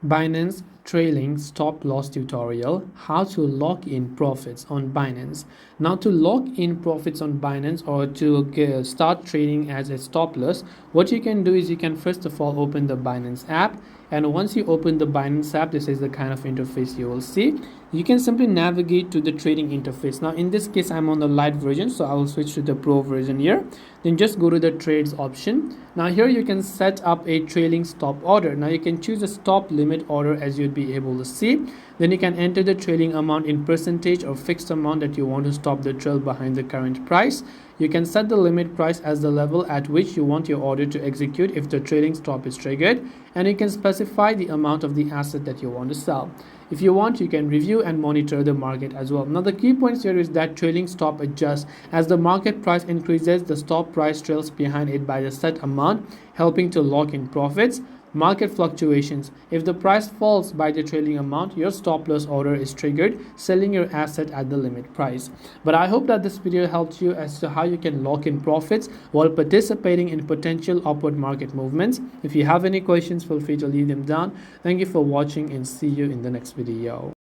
Binance trailing stop loss tutorial, how to lock in profits on Binance. Now to lock in profits on Binance or to start trading as a stop loss, what you can do is you can first of all open the Binance app, and once you open the Binance app, this is the kind of interface you will see. You can simply navigate to the trading interface. Now in this case I'm on the light version, so I will switch to the pro version here. Then just go to the trades option. Now here you can set up a trailing stop order. Now you can choose a stop limit order, as you'd be able to see. Then you can enter the trailing amount in percentage or fixed amount that you want to stop the trail behind the current price. You can set the limit price as the level at which you want your order to execute if the trailing stop is triggered, and you can specify the amount of the asset that you want to sell. If you want, you can review and monitor the market as well. Now the key points here is that trailing stop adjusts as the market price increases, the stop price trails behind it by the set amount, helping to lock in profits. Market fluctuations: if the price falls by the trailing amount, your stop loss order is triggered, selling your asset at the limit price. But I hope that this video helped you as to how you can lock in profits while participating in potential upward market movements. If you have any questions, feel free to leave them down. Thank you for watching and see you in the next video.